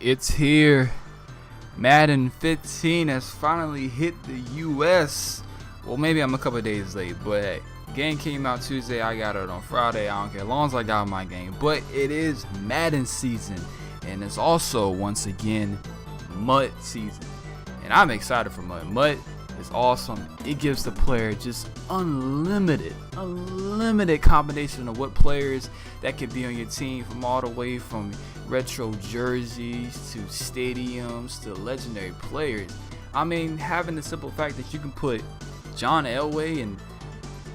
It's here. Madden 15 has finally hit the US. Well, maybe I'm a couple days late, but hey, game came out Tuesday. I got it on Friday. I don't care as long as I got my game. But it is Madden season, and it's also once again MUT season, and I'm excited for MUT. MUT is awesome. It gives the player just unlimited combination of what players that could be on your team, from all the way from retro jerseys to stadiums to legendary players. I mean, having the simple fact that you can put John Elway and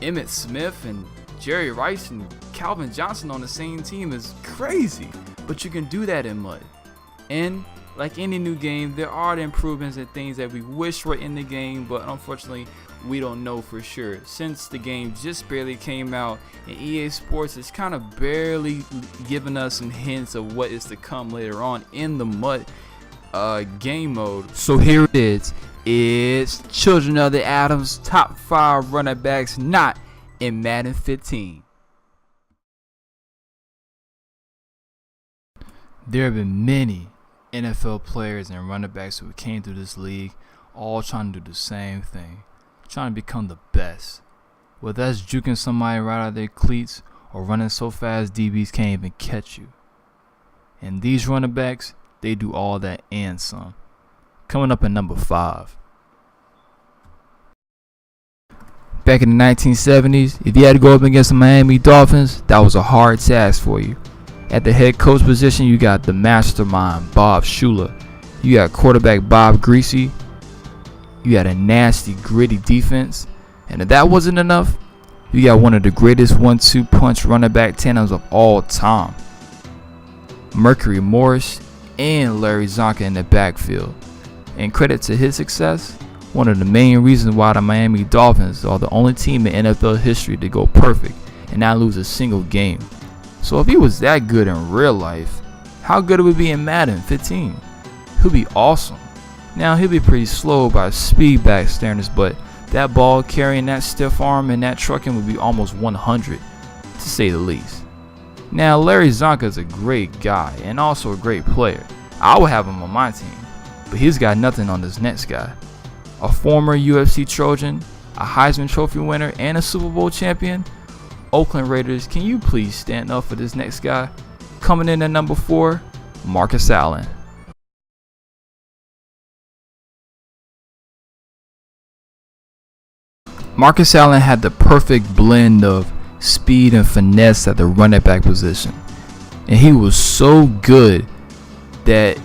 Emmitt Smith and Jerry Rice and Calvin Johnson on the same team is crazy, but you can do that in MUT. And like any new game, there are the improvements and things that we wish were in the game, but unfortunately we don't know for sure, since the game just barely came out and EA Sports is kind of barely giving us some hints of what is to come later on in the MUT game mode. So here it is. It's Children of the Atoms top 5 running backs not in Madden 15. There have been many NFL players and running backs who came through this league, all trying to do the same thing, trying to become the best. Whether that's juking somebody right out of their cleats or running so fast DBs can't even catch you. And these running backs, they do all that and some. Coming up at number 5. Back in the 1970s, if you had to go up against the Miami Dolphins, that was a hard task for you. At the head coach position, you got the mastermind, Bob Shula. You got quarterback Bob Greasy. You got a nasty, gritty defense. And if that wasn't enough, you got one of the greatest 1-2 punch running back tandems of all time, Mercury Morris and Larry Csonka in the backfield. And credit to his success, one of the main reasons why the Miami Dolphins are the only team in NFL history to go perfect and not lose a single game. So if he was that good in real life, how good it would be in Madden 15? He'll be awesome. Now he'll be pretty slow by speed back standards, but that ball carrying, that stiff arm, and that trucking would be almost 100, to say the least. Now Larry Csonka is a great guy and also a great player. I would have him on my team, but he's got nothing on this next guy. A former UFC Trojan, a Heisman Trophy winner, and a Super Bowl champion. Oakland Raiders, can you please stand up for this next guy? Coming in at number 4, Marcus Allen. Marcus Allen had the perfect blend of speed and finesse at the running back position. And he was so good that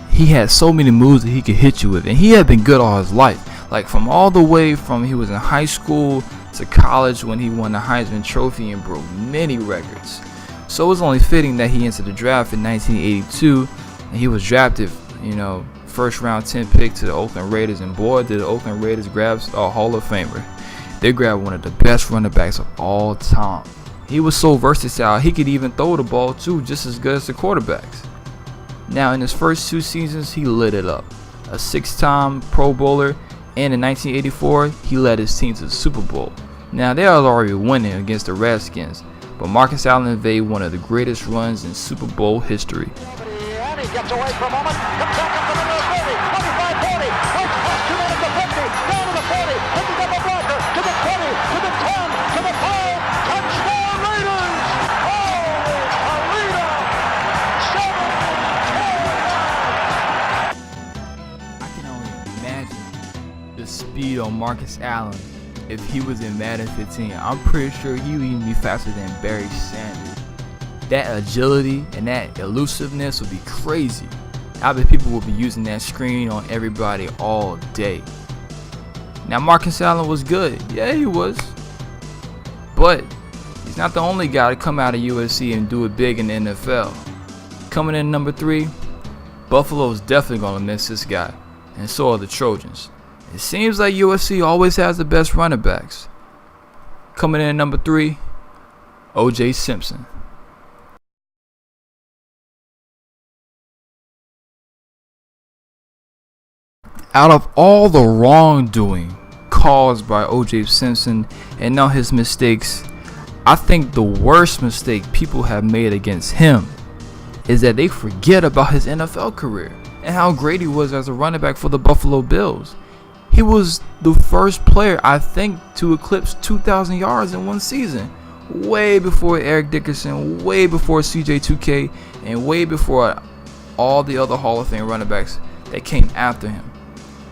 he had so many moves that he could hit you with. And he had been good all his life. Like from all the way from he was in high school to college when he won the Heisman Trophy and broke many records. So it was only fitting that he entered the draft in 1982, and he was drafted, first round 10 pick to the Oakland Raiders, and boy did the Oakland Raiders grab a Hall of Famer. They grabbed one of the best running backs of all time. He was so versatile, he could even throw the ball too, just as good as the quarterbacks. Now in his first 2 seasons, he lit it up. A 6-time Pro Bowler, and in 1984, he led his team to the Super Bowl. Now they are already winning against the Redskins, but Marcus Allen invaded one of the greatest runs in Super Bowl history. And he gets away for a moment, comes back up to the 30, 25, 40, fights past 2 minutes to 50, down to the 40, picking up a blocker, to the 20, to the 10, to the 5, touchdown Raiders! Holy Toledo! 7-10! I can only imagine the speed on Marcus Allen if he was in Madden 15. I'm pretty sure he would even be faster than Barry Sanders. That agility and that elusiveness would be crazy. I bet people will be using that screen on everybody all day. Now Marcus Allen was good. Yeah, he was. But he's not the only guy to come out of USC and do it big in the NFL. Coming in number 3, Buffalo's definitely going to miss this guy. And so are the Trojans. It seems like USC always has the best running backs. Coming in at number 3, O.J. Simpson. Out of all the wrongdoing caused by O.J. Simpson and now his mistakes, I think the worst mistake people have made against him is that they forget about his NFL career and how great he was as a running back for the Buffalo Bills. He was the first player, I think, to eclipse 2,000 yards in one season, way before Eric Dickerson, way before CJ2K, and way before all the other Hall of Fame running backs that came after him.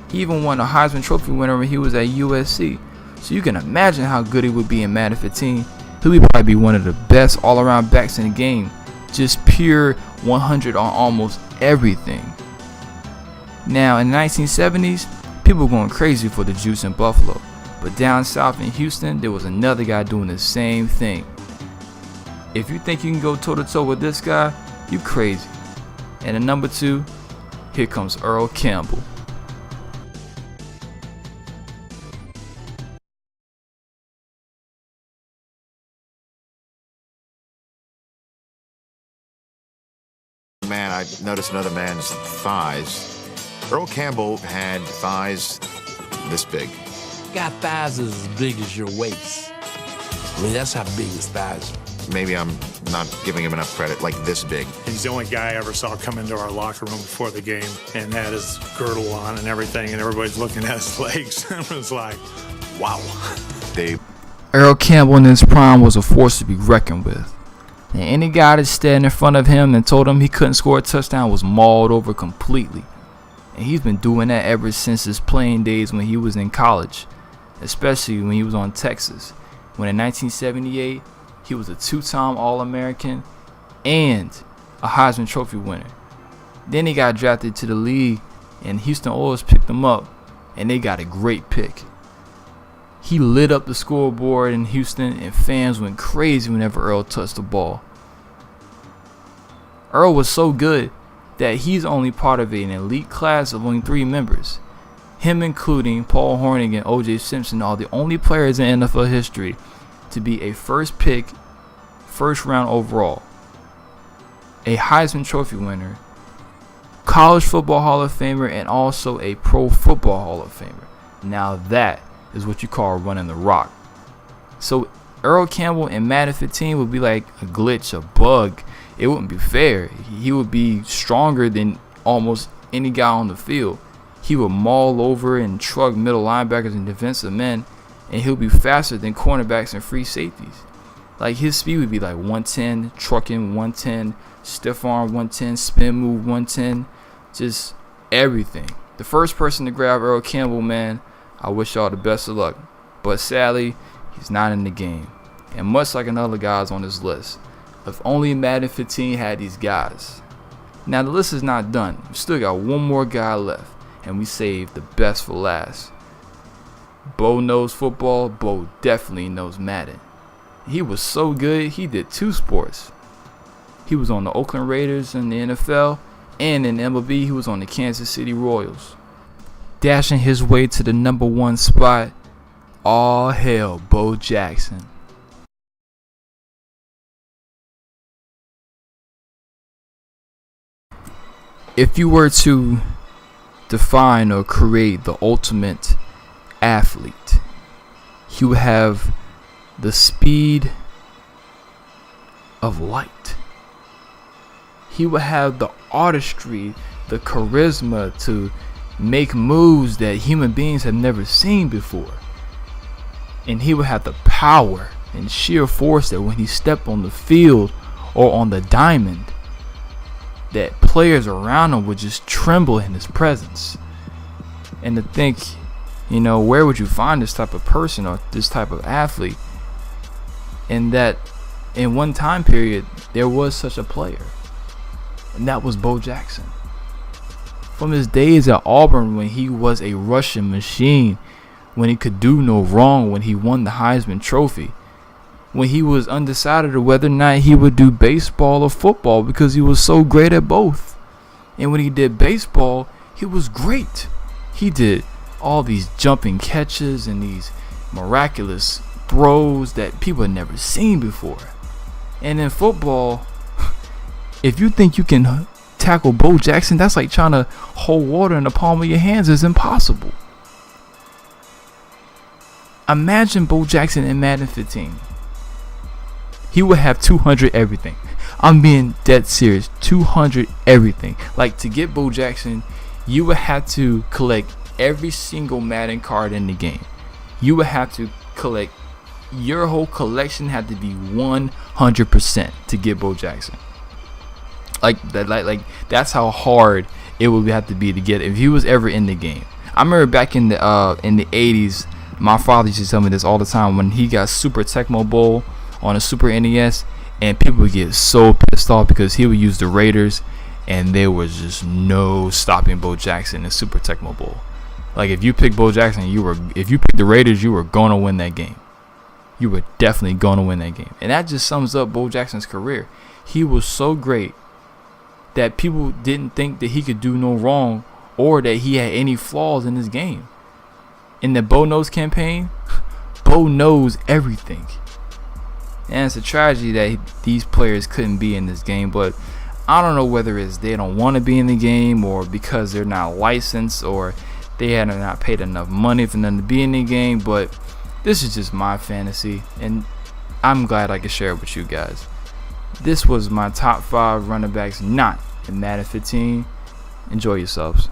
He even won a Heisman Trophy winner when he was at USC. So you can imagine how good he would be in Madden 15. He would probably be one of the best all-around backs in the game. Just pure 100 on almost everything. Now, in the 1970s, people were going crazy for the juice in Buffalo. But down south in Houston, there was another guy doing the same thing. If you think you can go toe-to-toe with this guy, you crazy. And at number 2, here comes Earl Campbell. Man, I noticed another man's thighs. Earl Campbell had thighs this big. Got thighs as big as your waist. I mean, that's how big his thighs are. Maybe I'm not giving him enough credit, like this big. He's the only guy I ever saw come into our locker room before the game and had his girdle on and everything, and everybody's looking at his legs. It was like, wow. Earl Campbell in his prime was a force to be reckoned with. And any guy that stood in front of him and told him he couldn't score a touchdown was mauled over completely. And he's been doing that ever since his playing days when he was in college, especially when he was on Texas. When in 1978, he was a 2-time All-American and a Heisman Trophy winner. Then he got drafted to the league, and Houston Oilers picked him up, and they got a great pick. He lit up the scoreboard in Houston, and fans went crazy whenever Earl touched the ball. Earl was so good that he's only part of an elite class of only 3 members. Him including Paul Hornung and O.J. Simpson are the only players in NFL history to be a first pick, first round overall, a Heisman Trophy winner, College Football Hall of Famer, and also a Pro Football Hall of Famer. Now that is what you call running the rock. So Earl Campbell in Madden 15 would be like a glitch, a bug. It wouldn't be fair. He would be stronger than almost any guy on the field. He would maul over and truck middle linebackers and defensive men, and he'll be faster than cornerbacks and free safeties. Like, his speed would be like 110, trucking 110, stiff arm 110, spin move 110, just everything. The first person to grab Earl Campbell, man, I wish y'all the best of luck. But sadly, he's not in the game. And much like another guys on this list, if only Madden 15 had these guys. Now the list is not done. We still got one more guy left, and we saved the best for last. Bo knows football. Bo definitely knows Madden. He was so good, he did 2 sports. He was on the Oakland Raiders in the NFL, and in MLB, he was on the Kansas City Royals. Dashing his way to the number 1 spot, all hail Bo Jackson. If you were to define or create the ultimate athlete, he would have the speed of light. He would have the artistry, the charisma to make moves that human beings have never seen before. And he would have the power and sheer force that when he stepped on the field or on the diamond, that players around him would just tremble in his presence. And to think, where would you find this type of person or this type of athlete? And that in one time period, there was such a player. And that was Bo Jackson. From his days at Auburn, when he was a rushing machine, when he could do no wrong, when he won the Heisman Trophy, when he was undecided of whether or not he would do baseball or football because he was so great at both. And when he did baseball, he was great. He did all these jumping catches and these miraculous throws that people had never seen before. And in football, if you think you can tackle Bo Jackson, that's like trying to hold water in the palm of your hands. It's impossible. Imagine Bo Jackson in Madden 15. He would have 200 everything. I'm being dead serious. 200 everything. Like, to get Bo Jackson, you would have to collect every single Madden card in the game. You would have to collect, your whole collection had to be 100% to get Bo Jackson. Like that's how hard it would have to be to get if he was ever in the game. I remember back in the 80s, my father used to tell me this all the time when he got Super Tecmo Bowl on a Super NES, and people would get so pissed off because he would use the Raiders, and there was just no stopping Bo Jackson in Super Tecmo Bowl. Like, if you picked Bo Jackson, if you picked the Raiders, you were gonna win that game. You were definitely gonna win that game, and that just sums up Bo Jackson's career. He was so great that people didn't think that he could do no wrong or that he had any flaws in his game. In the Bo Knows campaign, Bo knows everything. And it's a tragedy that these players couldn't be in this game, but I don't know whether it's they don't want to be in the game or because they're not licensed or they had not paid enough money for them to be in the game, but this is just my fantasy, and I'm glad I could share it with you guys. This was my top 5 running backs not in Madden 15. Enjoy yourselves.